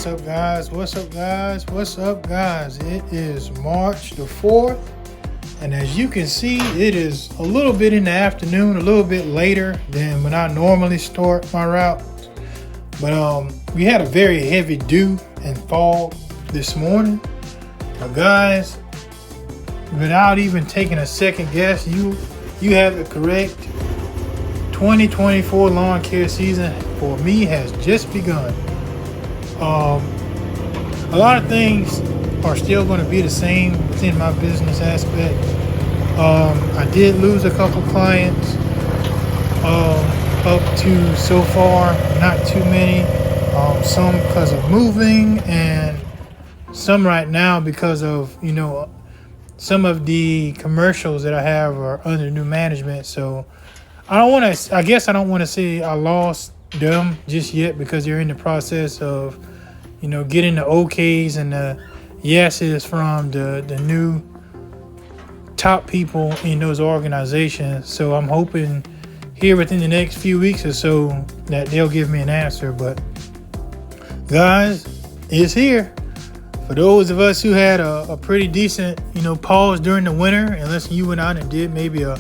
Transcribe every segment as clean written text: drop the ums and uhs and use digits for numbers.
What's up, guys? What's up, guys? What's up, guys? It is March the 4th, and as you can see, it is a little bit in the afternoon, a little bit later than when I normally start my route. But we had a very heavy dew and fog this morning. But guys, without even taking a second guess, you have it correct. 2024 lawn care season for me has just begun. A lot of things are still going to be the same within my business aspect. I did lose a couple clients up to so far, not too many. Some because of moving, and some right now because of, some of the commercials that I have are under new management. So I don't want to say I lost them just yet, because they're in the process of, getting the okays and the yeses from the new top people in those organizations. So I'm hoping here within the next few weeks or so that they'll give me an answer. But guys, it's here. For those of us who had a pretty decent, pause during the winter, unless you went out and did maybe a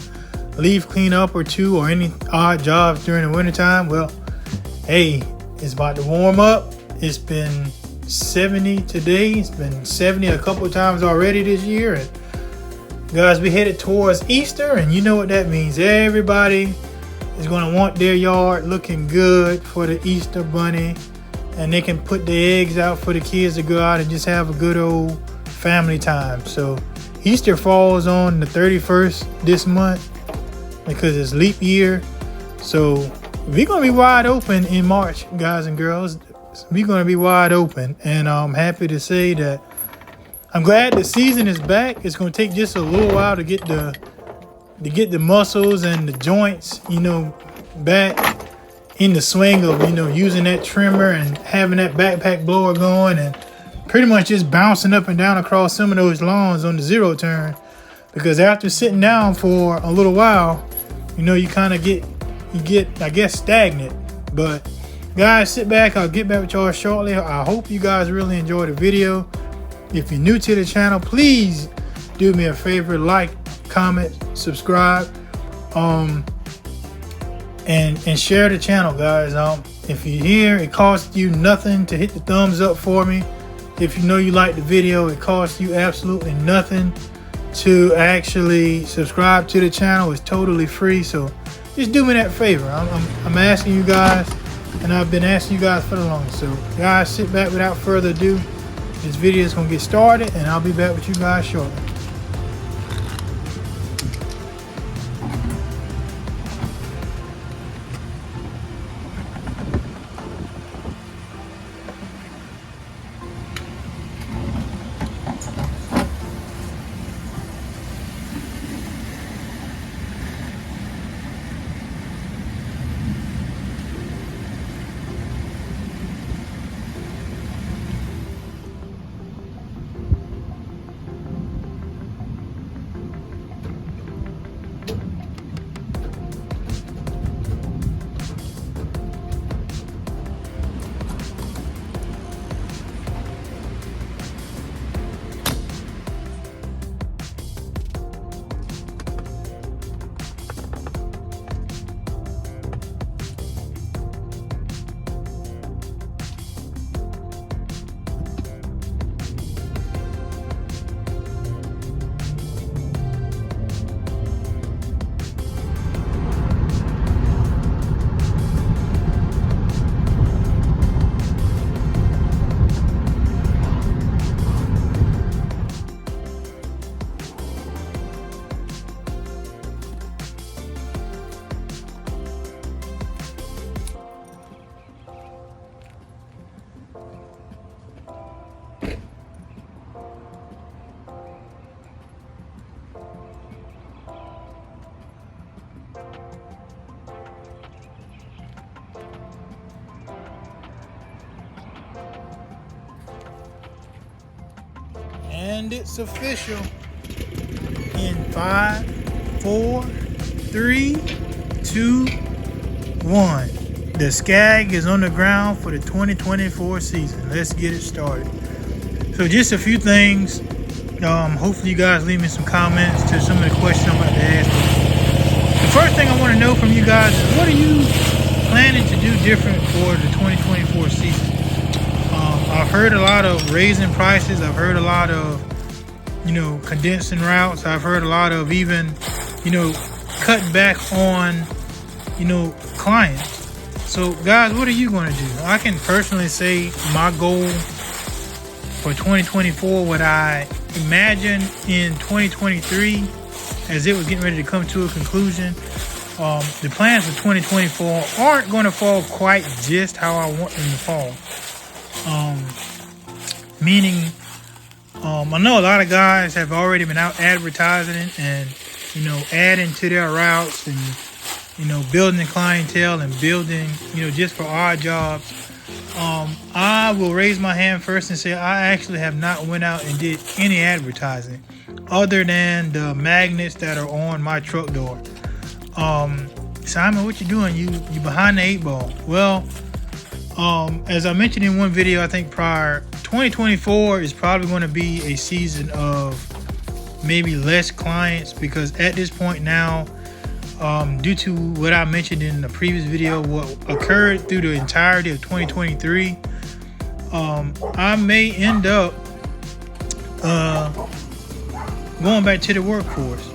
leaf cleanup or two or any odd jobs during the wintertime, well, hey, it's about to warm up. It's been 70 today. It's been 70 a couple of times already this year. And guys, we headed towards Easter, and you know what that means. Everybody is going to want their yard looking good for the Easter bunny, and they can put the eggs out for the kids to go out and just have a good old family time. So Easter falls on the 31st this month because it's leap year. So we're going to be wide open in March, guys and girls. We're going to be wide open. And I'm happy to say that I'm glad the season is back. It's going to take just a little while to get the muscles and the joints, back in the swing of, using that trimmer and having that backpack blower going and pretty much just bouncing up and down across some of those lawns on the zero turn. Because after sitting down for a little while, you kind of get, I guess, stagnant. But guys, sit back. I'll get back with y'all shortly. I hope you guys really enjoyed the video. If you're new to the channel, please do me a favor, like, comment, subscribe, and share the channel, guys. If you're here, it costs you nothing to hit the thumbs up for me. If you like the video, it costs you absolutely nothing to actually subscribe to the channel. It's totally free. So just do me that favor. I'm asking you guys, and I've been asking you guys for the longest. So guys, sit back without further ado. This video is going to get started, and I'll be back with you guys shortly. And it's official. In 5, 4, 3, 2, 1. The Skag is on the ground for the 2024 season. Let's get it started. So just a few things. Hopefully you guys leave me some comments to some of the questions I'm about to ask. The first thing I want to know from you guys is, what are you planning to do different for the 2024 season? I've heard a lot of raising prices. I've heard a lot of, condensing routes. I've heard a lot of even, cutting back on, clients. So guys, what are you going to do? I can personally say my goal for 2024, what I imagined in 2023 as it was getting ready to come to a conclusion, the plans for 2024 aren't going to fall quite just how I want them to fall. Meaning, I know a lot of guys have already been out advertising it and, adding to their routes and, building the clientele and building, just for our jobs. I will raise my hand first and say I actually have not went out and did any advertising other than the magnets that are on my truck door. Simon, what you doing? You behind the 8 ball. Well, as I mentioned in one video, I think prior, 2024 is probably going to be a season of maybe less clients, because at this point now, due to what I mentioned in the previous video, what occurred through the entirety of 2023, I may end up going back to the workforce.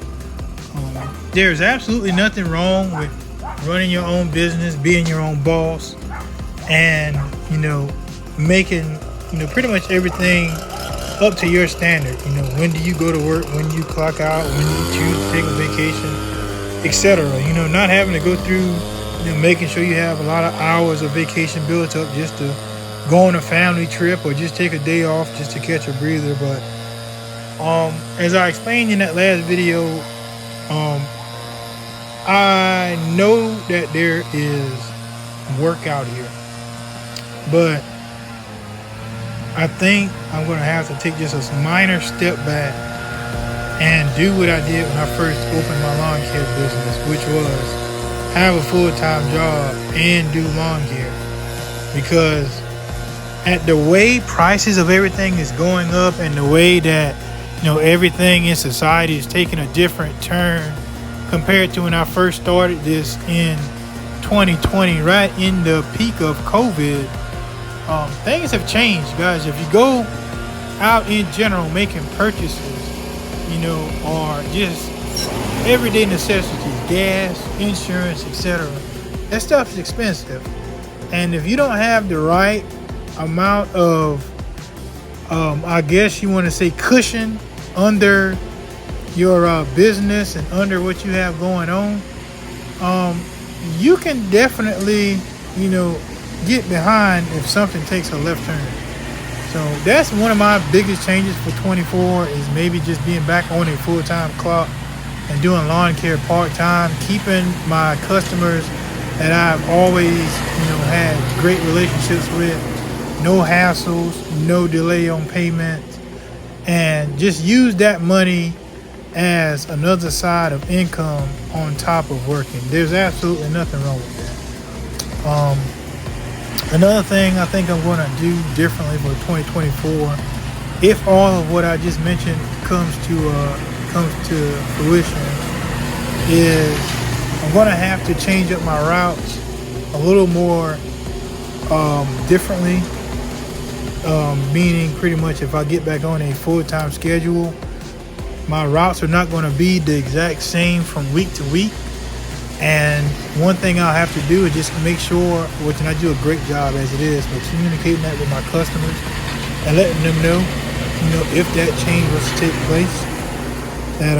There's absolutely nothing wrong with running your own business, being your own boss, and making pretty much everything up to your standard. When do you go to work, when do you clock out, when do you choose to take a vacation, etc. Not having to go through making sure you have a lot of hours of vacation built up just to go on a family trip or just take a day off just to catch a breather. But as I explained in that last video, I know that there is work out here, but I think I'm going to have to take just a minor step back and do what I did when I first opened my lawn care business, which was have a full-time job and do lawn care. Because at the way prices of everything is going up and the way that everything in society is taking a different turn compared to when I first started this in 2020, right in the peak of COVID, things have changed, guys. If you go out in general making purchases, or just everyday necessities, gas, insurance, etc., that stuff is expensive. And if you don't have the right amount of, I guess you want to say, cushion under your business and under what you have going on, you can definitely, get behind if something takes a left turn. So that's one of my biggest changes for 24, is maybe just being back on a full-time clock and doing lawn care part-time, keeping my customers that I've always, had great relationships with, no hassles, no delay on payments, and just use that money as another side of income on top of working. There's absolutely nothing wrong with that. Another thing I think I'm going to do differently for 2024, if all of what I just mentioned comes to fruition, is I'm going to have to change up my routes a little more differently. Meaning pretty much if I get back on a full-time schedule, my routes are not going to be the exact same from week to week. And one thing I'll have to do is just make sure, which I do a great job as it is, but communicating that with my customers and letting them know, if that change was to take place, that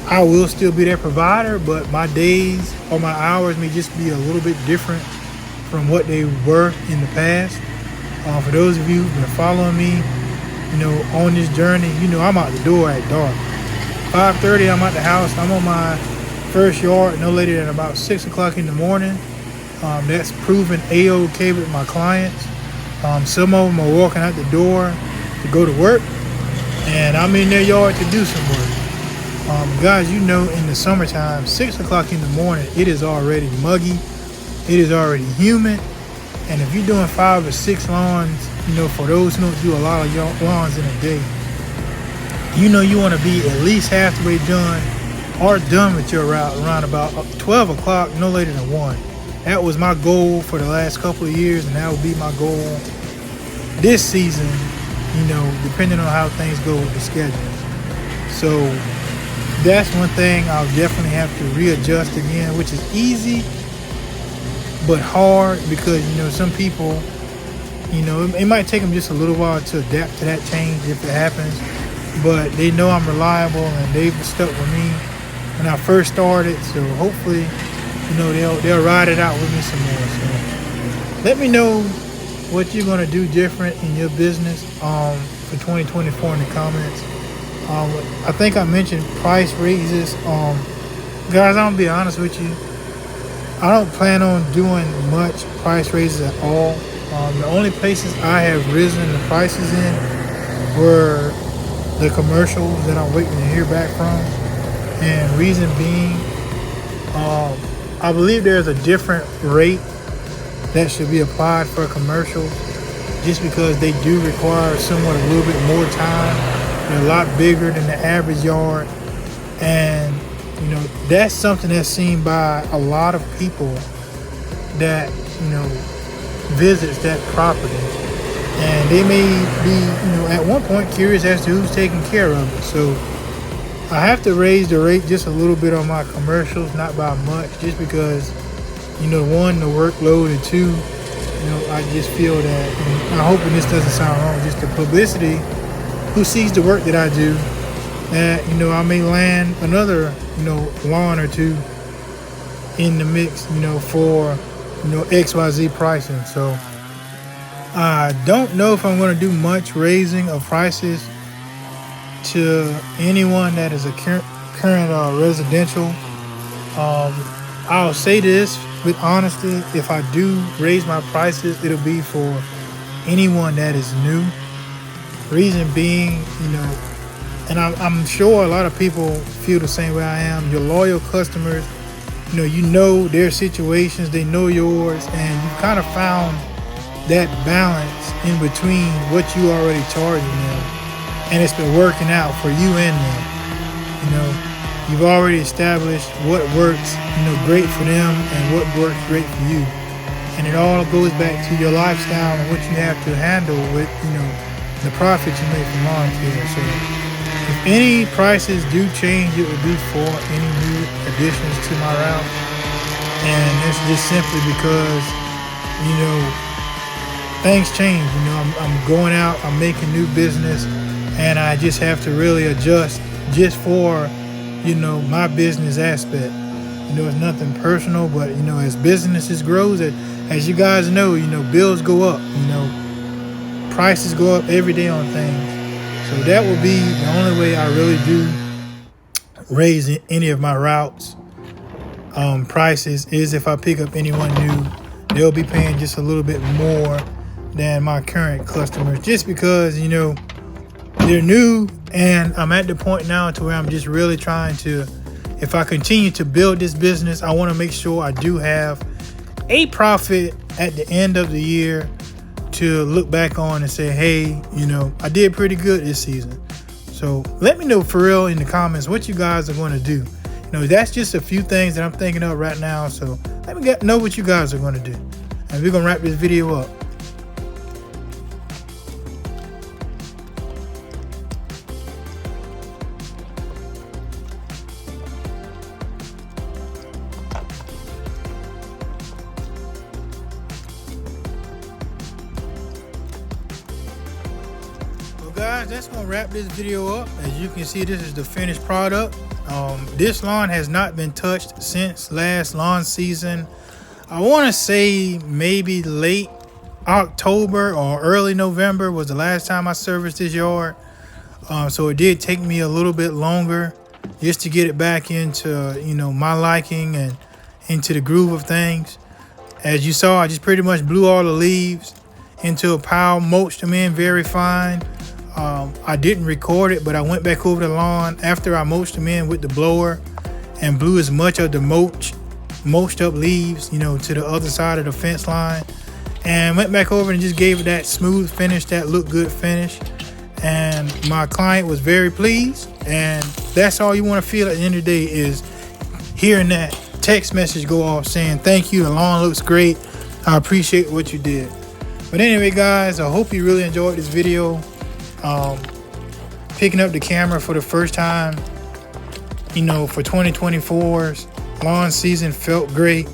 I will still be their provider, but my days or my hours may just be a little bit different from what they were in the past. For those of you who've been following me, on this journey, I'm out the door at dark. 5:30, I'm at the house. I'm on my first yard no later than about 6 o'clock in the morning. That's proven A-OK with my clients. Some of them are walking out the door to go to work, and I'm in their yard to do some work. Guys, in the summertime, 6 o'clock in the morning, it is already muggy it is already humid. And if you're doing 5 or 6 lawns, for those who don't do a lot of lawns in a day, you want to be at least halfway done or done with your route around about 12 o'clock, no later than 1. That was my goal for the last couple of years, and that will be my goal this season, depending on how things go with the schedule. So that's one thing I'll definitely have to readjust again, which is easy but hard because, some people, it might take them just a little while to adapt to that change if it happens, but they know I'm reliable and they've stuck with me when I first started. So hopefully, they'll ride it out with me some more. So let me know what you're going to do different in your business for 2024 in the comments. I think I mentioned price raises. Guys, I'm going to be honest with you. I don't plan on doing much price raises at all. The only places I have risen the prices in were the commercials that I'm waiting to hear back from. And reason being, I believe there's a different rate that should be applied for commercials just because they do require somewhat a little bit more time. They're a lot bigger than the average yard. And, that's something that's seen by a lot of people that, visits that property. And they may be, at one point curious as to who's taking care of it. So I have to raise the rate just a little bit on my commercials, not by much, just because, one, the workload, and two, I just feel that, and I'm hoping this doesn't sound wrong, just the publicity, who sees the work that I do, that, I may land another, lawn or two in the mix, for, XYZ pricing. So I don't know if I'm going to do much raising of prices to anyone that is a current residential. I'll say this with honesty: if I do raise my prices, it'll be for anyone that is new. Reason being, and I'm sure a lot of people feel the same way I am. Your loyal customers, you know their situations, they know yours, and you've kind of found that balance in between what you already charging them, and it's been working out for you and them. You've already established what works, great for them and what works great for you. And it all goes back to your lifestyle and what you have to handle with, the profit you make from lawn care. So if any prices do change, it would be for any new additions to my route. And it's just simply because, things change. I'm going out, I'm making new business, and I just have to really adjust just for my business aspect. It's nothing personal, but as businesses grows, as you guys know, bills go up, prices go up every day on things. So that will be the only way I really do raise any of my routes prices is if I pick up anyone new. They'll be paying just a little bit more than my current customers, just because they're new, and I'm at the point now to where I'm just really trying to, if I continue to build this business, I want to make sure I do have a profit at the end of the year to look back on and say, hey, I did pretty good this season. So let me know for real in the comments what you guys are going to do. That's just a few things that I'm thinking of right now. So let me know what you guys are going to do. And we're going to wrap this video up. Guys, that's gonna wrap this video up. As you can see, this is the finished product. This lawn has not been touched since last lawn season. I want to say maybe late October or early November was the last time I serviced this yard. So it did take me a little bit longer just to get it back into my liking and into the groove of things. As you saw, I just pretty much blew all the leaves into a pile, mulched them in very fine. I didn't record it, but I went back over the lawn after I mulched them in with the blower and blew as much of the mulch mulched up leaves, you know, to the other side of the fence line, and went back over and just gave it that smooth finish, that look good finish. And my client was very pleased. And that's all you want to feel at the end of the day, is hearing that text message go off saying, thank you, the lawn looks great, I appreciate what you did. But anyway, guys, I hope you really enjoyed this video. Picking up the camera for the first time, you know, for 2024's lawn season felt great.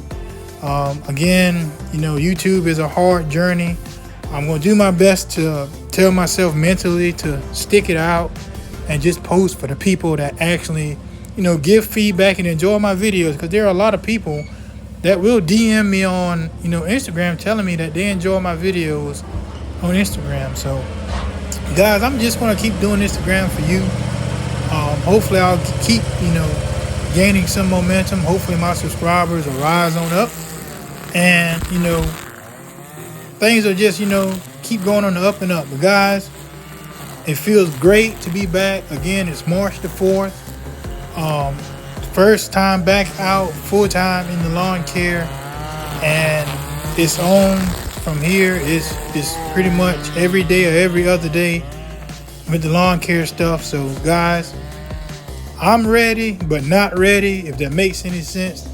Again, you know, YouTube is a hard journey. I'm going to do my best to tell myself mentally to stick it out and just post for the people that actually, you know, give feedback and enjoy my videos, because there are a lot of people that will DM me on, you know, Instagram telling me that they enjoy my videos on Instagram. So guys, I'm just going to keep doing Instagram for you. Hopefully I'll keep, you know, gaining some momentum. Hopefully my subscribers will rise on up, and, you know, things are just, you know, keep going on the up and up. But guys, it feels great to be back. Again, it's March the 4th. First time back out full time in the lawn care, and it's on from here. It's pretty much every day or every other day with the lawn care stuff. So guys, I'm ready but not ready, if that makes any sense.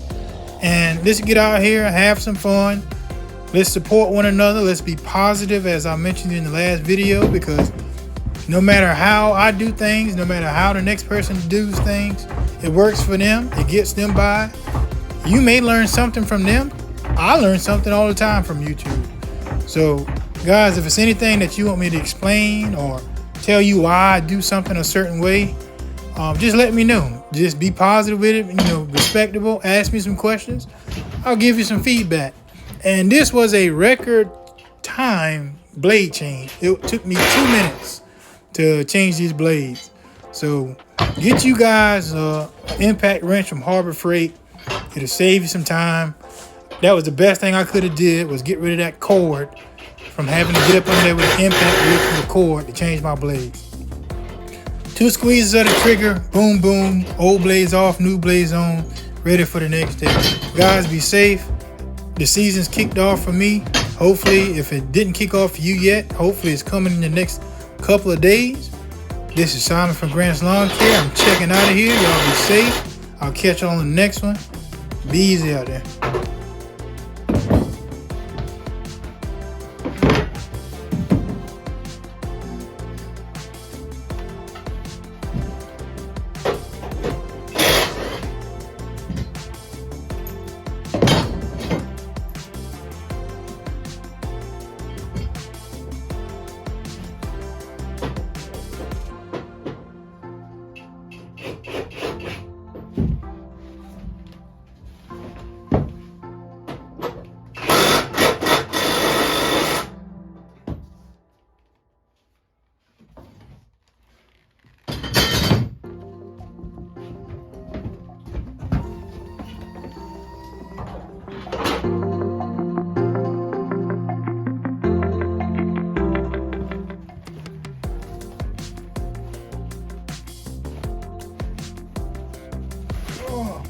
And let's get out here and have some fun. Let's support one another. Let's be positive, as I mentioned in the last video, because no matter how I do things, no matter how the next person does things, it works for them. It gets them by. You may learn something from them. I learn something all the time from YouTube. So guys, if it's anything that you want me to explain or tell you why I do something a certain way, just let me know. Just be positive with it, you know, respectable. Ask me some questions. I'll give you some feedback. And this was a record time blade change. It took me 2 minutes to change these blades. So get you guys an impact wrench from Harbor Freight. It'll save you some time. That was the best thing I could have did, was get rid of that cord from having to get up under there with the impact wrench and the cord to change my blades. 2 squeezes of the trigger, boom, boom, old blades off, new blades on, ready for the next day. Guys, be safe. The season's kicked off for me. Hopefully, if it didn't kick off for you yet, hopefully it's coming in the next couple of days. This is Simon from Grant's Lawn Care. I'm checking out of here. Y'all be safe. I'll catch you on the next one. Be easy out there. Oh.